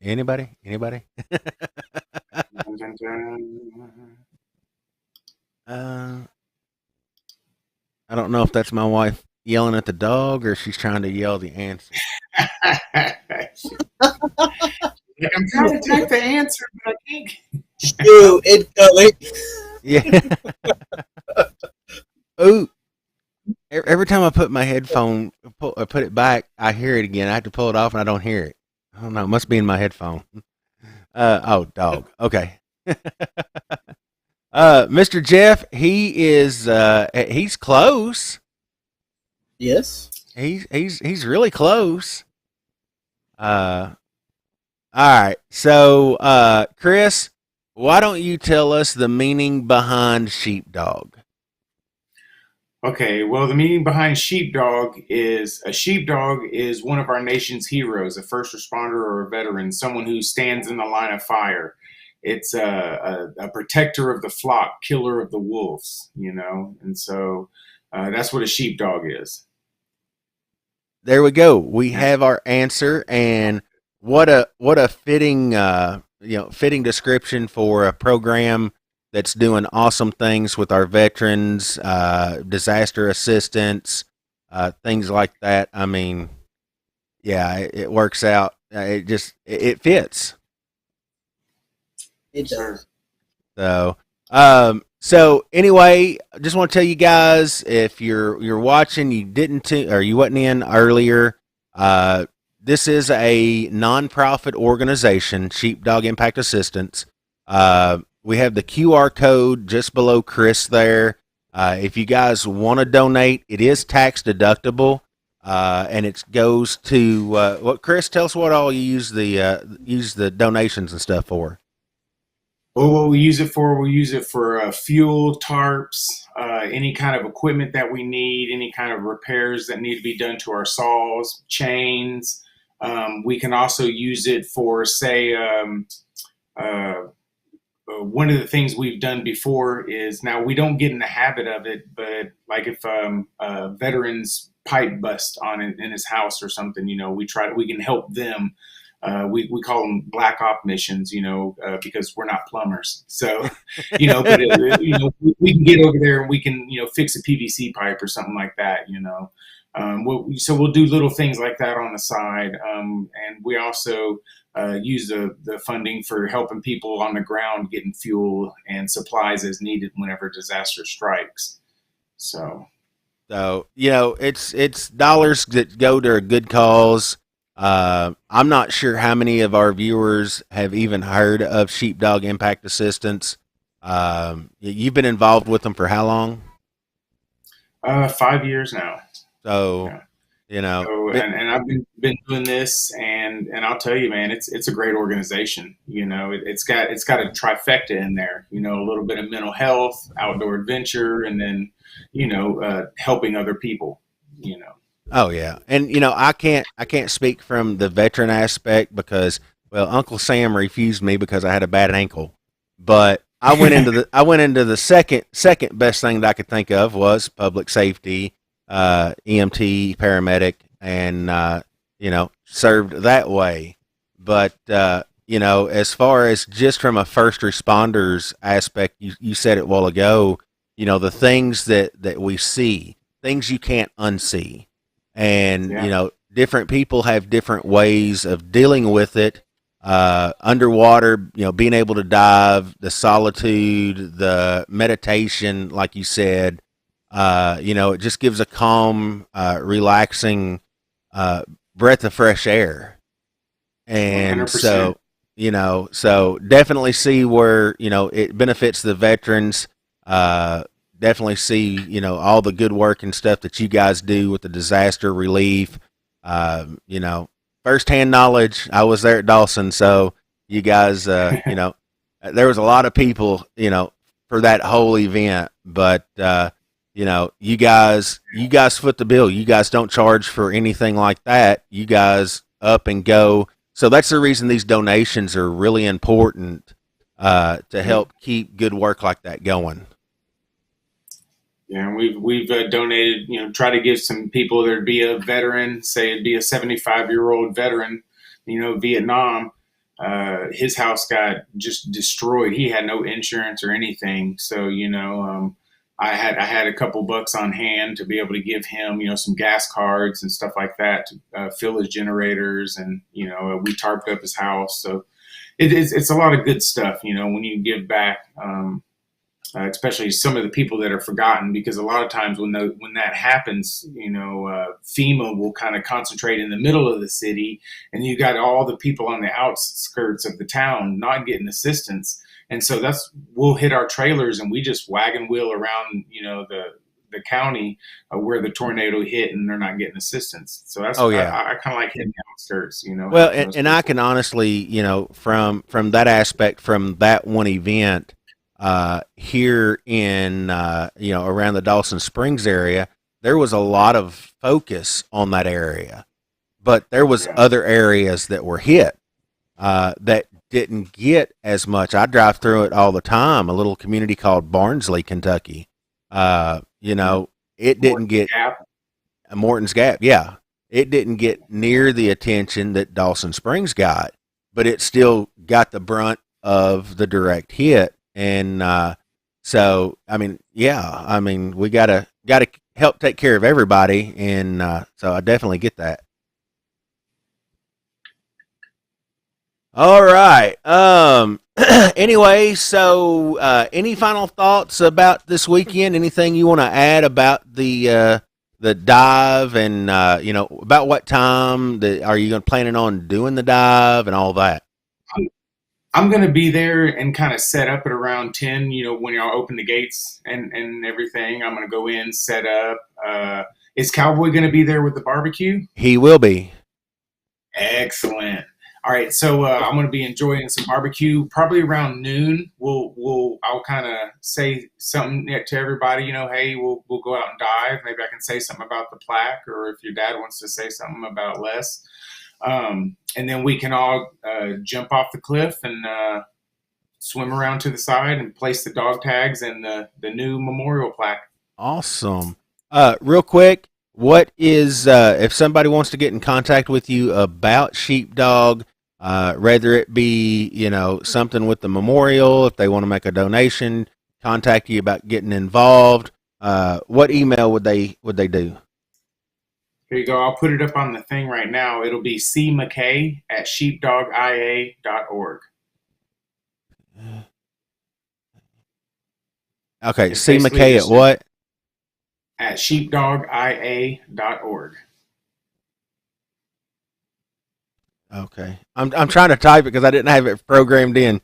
S1: Anybody? Anybody? I don't know if that's my wife yelling at the dog or she's trying to yell the answer.
S3: I'm trying to type the answer, but I can't.
S2: Shoot, incoming.
S1: Yeah. Ooh. Every time I put my headphone, put it back, I hear it again. I have to pull it off and I don't hear it. I don't know. It must be in my headphone. Oh, dog. Okay. Mr. Jeff, he's close.
S2: Yes.
S1: He's really close. All right. So, Chris, why don't you tell us the meaning behind sheepdog?
S3: Okay, well, the meaning behind sheepdog is one of our nation's heroes, a first responder or a veteran, someone who stands in the line of fire. It's a protector of the flock, killer of the wolves, and so that's what a sheepdog is.
S1: There we go. We have our answer, and what a fitting fitting description for a program that's doing awesome things with our veterans, disaster assistance, things like that. I mean, yeah, it works out. It fits.
S2: It does.
S1: So anyway, I just want to tell you guys, if you're watching, you wasn't in earlier. This is a nonprofit organization, Sheepdog Impact Assistance. We have the QR code just below Chris there. If you guys want to donate, it is tax deductible, and it goes to what? Chris, tell us what all you use the donations and stuff for.
S3: Well, what we use it for fuel, tarps, any kind of equipment that we need, any kind of repairs that need to be done to our saws, chains. We can also use it for, say, one of the things we've done before is, now we don't get in the habit of it, but like if a veteran's pipe bust on in his house or something, we can help them. We call them black op missions, because we're not plumbers. So, but we can get over there and we can, fix a PVC pipe or something like that, so we'll do little things like that on the side. And we also use the funding for helping people on the ground getting fuel and supplies as needed whenever disaster strikes. So
S1: it's dollars that go to a good cause. I'm not sure how many of our viewers have even heard of Sheepdog Impact Assistance. You've been involved with them for how long?
S3: 5 years now.
S1: So,
S3: yeah. And I've been doing this, and I'll tell you, man, it's a great organization. It's got a trifecta in there. A little bit of mental health, outdoor adventure, and then helping other people.
S1: Oh yeah, and I can't speak from the veteran aspect because, well, Uncle Sam refused me because I had a bad ankle. But I went into the second best thing that I could think of was public safety, EMT, paramedic, and served that way. But as far as just from a first responders aspect, you said it a while ago. The things that we see, things you can't unsee. And, different people have different ways of dealing with it. Underwater, being able to dive, the solitude, the meditation, like you said, It just gives a calm, relaxing breath of fresh air. And
S3: 100%.
S1: so definitely see where, it benefits the veterans. Definitely see, all the good work and stuff that you guys do with the disaster relief. Uh, you know, Firsthand knowledge. I was there at Dawson, so you guys, there was a lot of people, for that whole event, but, you guys foot the bill. You guys don't charge for anything like that. You guys up and go. So that's the reason these donations are really important, to help keep good work like that going.
S3: Yeah, and we've donated. Try to give some people there'd be a veteran, say it'd be a 75-year-old veteran, Vietnam. His house got just destroyed. He had no insurance or anything, so I had a couple bucks on hand to be able to give him, some gas cards and stuff like that to fill his generators, and we tarped up his house. So it's a lot of good stuff, when you give back. Especially some of the people that are forgotten, because a lot of times when that happens, FEMA will kind of concentrate in the middle of the city, and you got all the people on the outskirts of the town not getting assistance, and so we'll hit our trailers and we just wagon wheel around, the county where the tornado hit, and they're not getting assistance. So
S1: Oh yeah.
S3: I kind of like hitting the outskirts,
S1: Well,
S3: helping those
S1: and I
S3: people.
S1: can honestly, from that aspect, from that one event, here in, around the Dawson Springs area, there was a lot of focus on that area, but there was
S3: Yeah.
S1: other areas that were hit, that didn't get as much. I drive through it all the time. A little community called Barnsley, Kentucky. It didn't get
S3: Gap.
S1: Morton's Gap. Yeah, it didn't get near the attention that Dawson Springs got, but it still got the brunt of the direct hit. And so, we gotta help take care of everybody, and so I definitely get that. All right. Anyway, so any final thoughts about this weekend? Anything you want to add about the dive, and about what time are you planning on doing the dive and all that?
S3: I'm going to be there and kind of set up at around 10, when y'all open the gates and everything. I'm going to go in, set up. Is Cowboy going to be there with the barbecue?
S1: He will be.
S3: Excellent. All right. So I'm going to be enjoying some barbecue probably around noon. I'll kind of say something to everybody, hey, we'll go out and dive. Maybe I can say something about the plaque, or if your dad wants to say something about Les. And then we can all jump off the cliff and swim around to the side and place the dog tags and the new memorial plaque.
S1: Awesome. Real quick, what is if somebody wants to get in contact with you about Sheepdog, whether it be something with the memorial, if they want to make a donation, contact you about getting involved, what email would they do?
S3: Here you go. I'll put it up on the thing right now. It'll be cmckay@sheepdogia.org.
S1: Okay,
S3: It's
S1: C
S3: basically
S1: McKay at
S3: just
S1: what?
S3: at sheepdogia.org.
S1: Okay, I'm trying to type it because I didn't have it programmed in.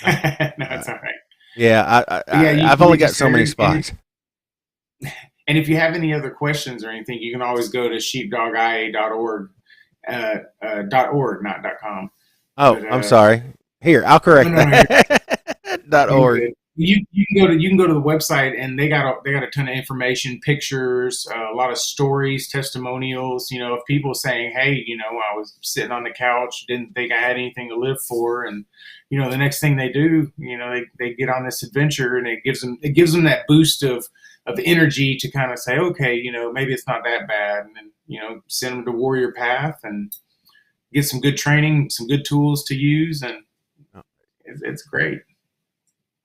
S3: No, it's all right.
S1: Yeah, I've
S3: you
S1: only
S3: can
S1: got so many spots.
S3: And if you have any other questions or anything, you can always go to sheepdogia.org, .org, not .com.
S1: Oh,
S3: But,
S1: I'm sorry. Here, I'll correct
S3: no,
S1: that. .org.
S3: You can go to the website, and they got a ton of information, pictures, a lot of stories, testimonials. Of people saying, "Hey, I was sitting on the couch, didn't think I had anything to live for," and the next thing they do, they get on this adventure, and it gives them that boost of energy to kind of say, okay, maybe it's not that bad, and then send them to Warrior Path and get some good training, some good tools to use, and it's great.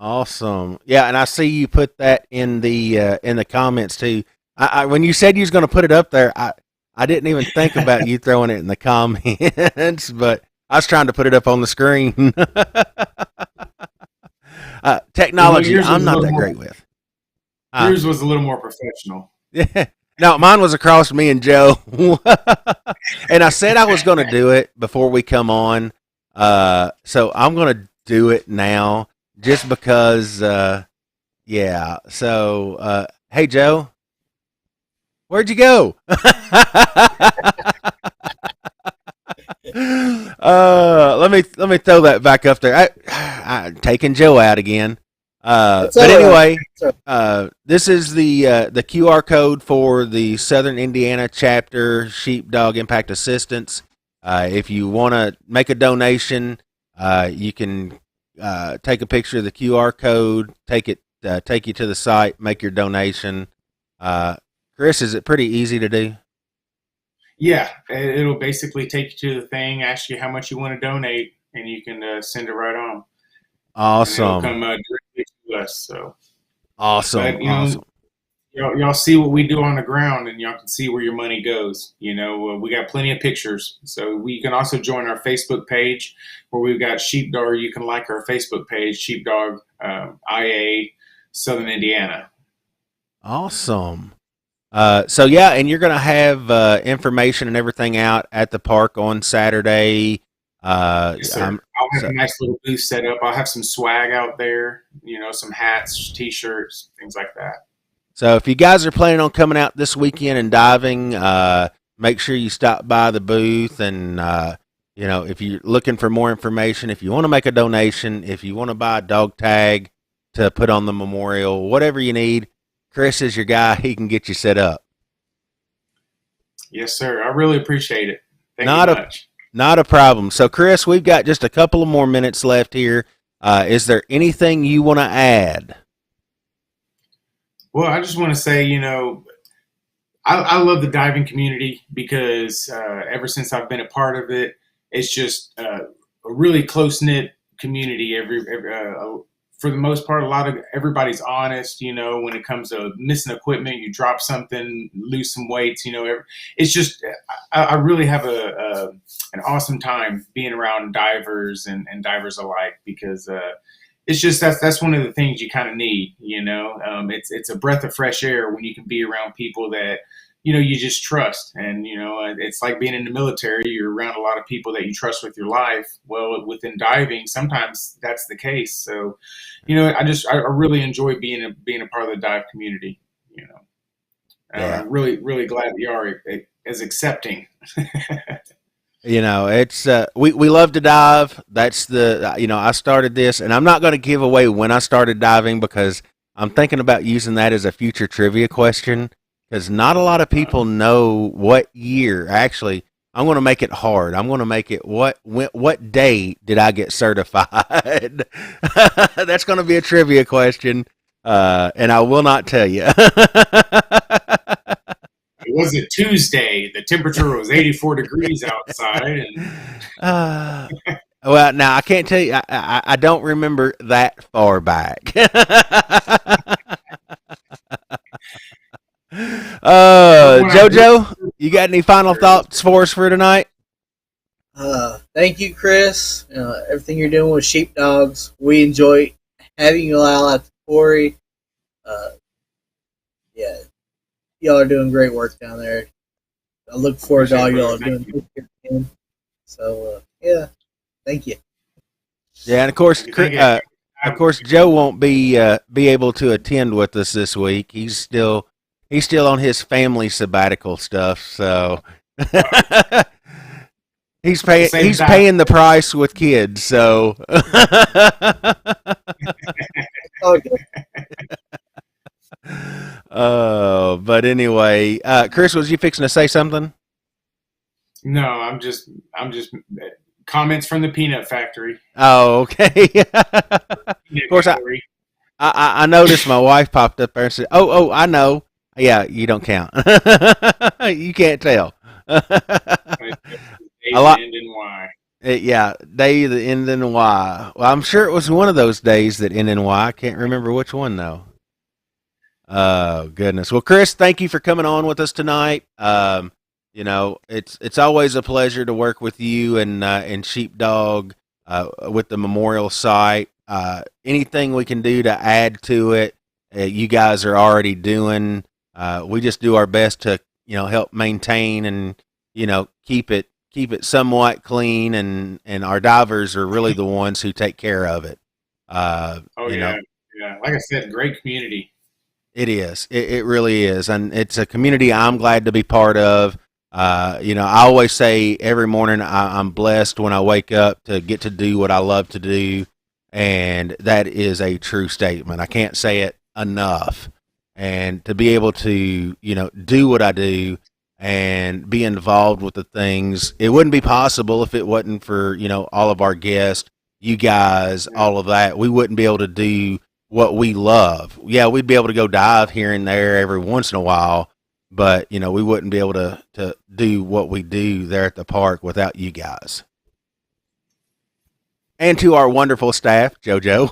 S1: Awesome. Yeah, and I see you put that in the comments too. When you said you was going to put it up there, I didn't even think about you throwing it in the comments, but I was trying to put it up on the screen. Technology,
S3: Yours was
S1: I'm
S3: a
S1: not
S3: little
S1: that
S3: more-
S1: great with.
S3: Yours was a little more professional.
S1: Yeah. No, mine was across me and Joe. And I said I was going to do it before we come on. So I'm going to do it now just because, yeah. So, hey, Joe, where'd you go? Let me throw that back up there. I taking Joe out again. But anyway, this is the QR code for the Southern Indiana chapter Sheepdog Impact Assistance. If you want to make a donation, you can take a picture of the QR code, take you to the site, make your donation. Chris, is it pretty easy to do?
S3: Yeah, it'll basically take you to the thing, ask you how much you want to donate, and you can send it right on.
S1: Awesome.
S3: And it'll come directly to us. So
S1: awesome.
S3: But, awesome. Y'all see what we do on the ground, and y'all can see where your money goes. We got plenty of pictures. So you can also join our Facebook page where we've got Sheepdog. You can like our Facebook page, Sheepdog IA Southern Indiana.
S1: Awesome. So yeah, and you're going to have information and everything out at the park on Saturday.
S3: Yes, sir. I'll have a nice little booth set up. I'll have some swag out there, some hats, T-shirts, things like that.
S1: So if you guys are planning on coming out this weekend and diving, make sure you stop by the booth. And, if you're looking for more information, if you want to make a donation, if you want to buy a dog tag to put on the memorial, whatever you need, Chris is your guy. He can get you set up.
S3: Yes, sir. I really appreciate it. Thank you much.
S1: Not a problem. So, Chris, we've got just a couple of more minutes left here. Is there anything you want to add?
S3: Well, I just want to say, I love the diving community because ever since I've been a part of it, it's just a really close-knit community. For the most part, everybody's honest, when it comes to missing equipment, you drop something, lose some weights, it's just, I really have an awesome time being around divers and divers alike because it's just, that's one of the things you kind of need, it's a breath of fresh air when you can be around people that, you just trust. And, it's like being in the military, you're around a lot of people that you trust with your life. Well, within diving, sometimes that's the case. So, I really enjoy being a part of the dive community,
S1: Yeah.
S3: I'm really, really glad that you are as accepting.
S1: It's we love to dive. That's I started this, and I'm not going to give away when I started diving because I'm thinking about using that as a future trivia question. Because not a lot of people know what year. Actually, I'm going to make it hard. I'm going to make it what day did I get certified? That's going to be a trivia question, and I will not tell you.
S3: It was a Tuesday. The temperature was 84 degrees outside.
S1: Well, now I can't tell you. I don't remember that far back. JoJo, you got any final thoughts for us for tonight?
S2: Thank you, Chris. Everything you're doing with sheepdogs, we enjoy having you all at the quarry. Yeah, y'all are doing great work down there. I look forward to all y'all are doing. So, yeah, thank you.
S1: Yeah, and of course, Joe won't be able to attend with us this week. He's still on his family sabbatical stuff, so he's paying the price with kids. So, but anyway, Chris, was you fixing to say something?
S3: No, I'm just comments from the peanut factory.
S1: Oh, okay. Of course, I noticed my wife popped up there and said, "Oh, I know." Yeah, you don't count. You can't tell.
S3: A lot. End in Y.
S1: Yeah, day that end in Y. Well, I'm sure it was one of those days that end in Y. I can't remember which one though. Oh goodness. Well, Chris, thank you for coming on with us tonight. It's always a pleasure to work with you and Sheepdog with the memorial site. Anything we can do to add to it, you guys are already doing. We just do our best to help maintain and keep it somewhat clean, and our divers are really the ones who take care of it.
S3: Oh yeah, yeah. Like I said, great community.
S1: It is. It really is, and it's a community I'm glad to be part of. I always say every morning I'm blessed when I wake up to get to do what I love to do, and that is a true statement. I can't say it enough. And to be able to, do what I do and be involved with the things, it wouldn't be possible if it wasn't for, all of our guests, you guys, all of that. We wouldn't be able to do what we love. Yeah, we'd be able to go dive here and there every once in a while, but we wouldn't be able to do what we do there at the park without you guys. And to our wonderful staff, JoJo.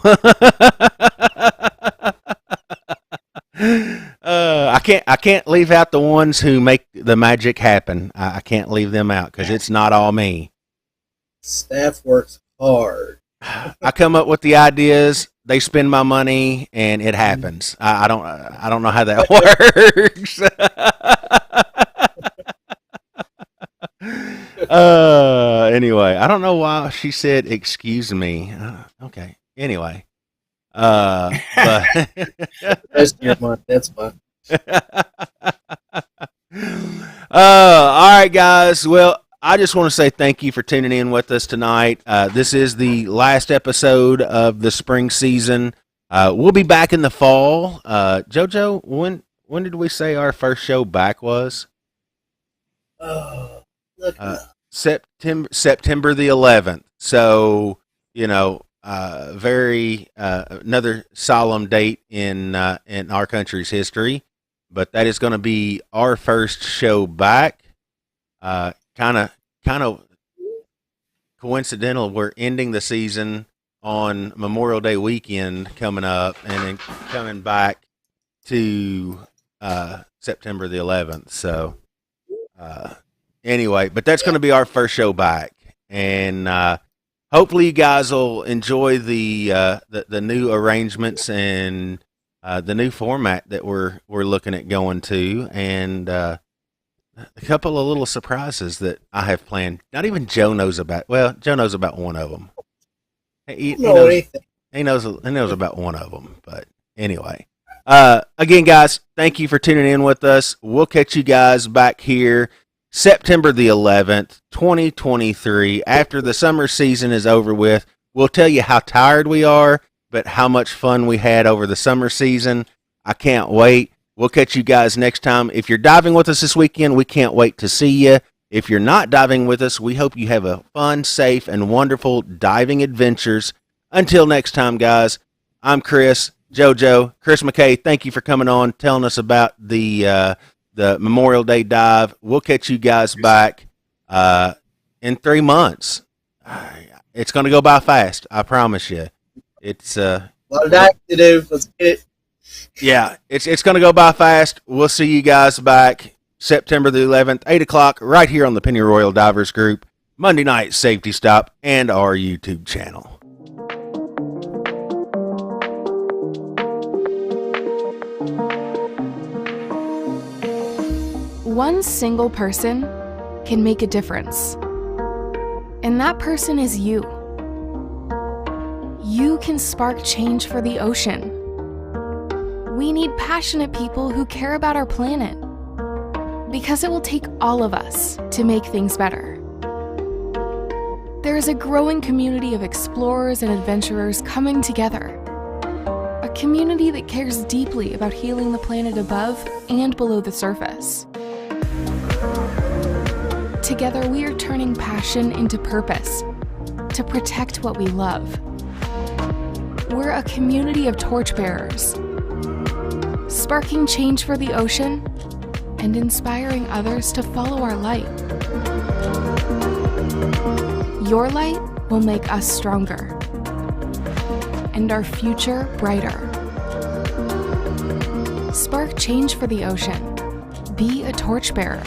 S1: I can't leave out the ones who make the magic happen. I can't leave them out because it's not all me.
S2: Staff works hard.
S1: I come up with the ideas, they spend my money, and it happens. I don't know how that works. Anyway, I don't know why she said excuse me. Okay. Anyway. But
S2: Rest of your month, that's fine.
S1: All right, guys. Well, I just want to say thank you for tuning in with us tonight. This is the last episode of the spring season. We'll be back in the fall. JoJo, when did we say our first show back was? September the 11th. So, very another solemn date in our country's history, but that is going to be our first show back. Kind of coincidental. We're ending the season on Memorial Day weekend coming up, and then coming back to September the 11th. So anyway, but that's going to be our first show back, and hopefully you guys will enjoy the new arrangements and the new format that we're looking at going to, and a couple of little surprises that I have planned. Not even Joe knows about. Well, Joe knows about one of them. He knows about one of them. But anyway, again, guys, thank you for tuning in with us. We'll catch you guys back here September the 11th, 2023. After the summer season is over with, we'll tell you how tired we are, but how much fun we had over the summer season. I can't wait. We'll catch you guys next time. If you're diving with us this weekend, we can't wait to see you. If you're not diving with us, we hope you have a fun, safe, and wonderful diving adventures. Until next time, guys, I'm Chris, JoJo, Chris McKay. Thank you for coming on, telling us about the Memorial Day dive. We'll catch you guys back in 3 months. It's going to go by fast, I promise you. It's
S2: a lot of diving to do. Let's get it.
S1: Yeah, it's going to go by fast. We'll see you guys back September the 11th, 8 o'clock, right here on the Penny Royal Divers Group, Monday Night Safety Stop, and our YouTube channel.
S5: One single person can make a difference, and that person is you. You can spark change for the ocean. We need passionate people who care about our planet, because it will take all of us to make things better. There is a growing community of explorers and adventurers coming together. A community that cares deeply about healing the planet above and below the surface. Together, we are turning passion into purpose to protect what we love. We're a community of torchbearers, sparking change for the ocean and inspiring others to follow our light. Your light will make us stronger and our future brighter. Spark change for the ocean. Be a torchbearer.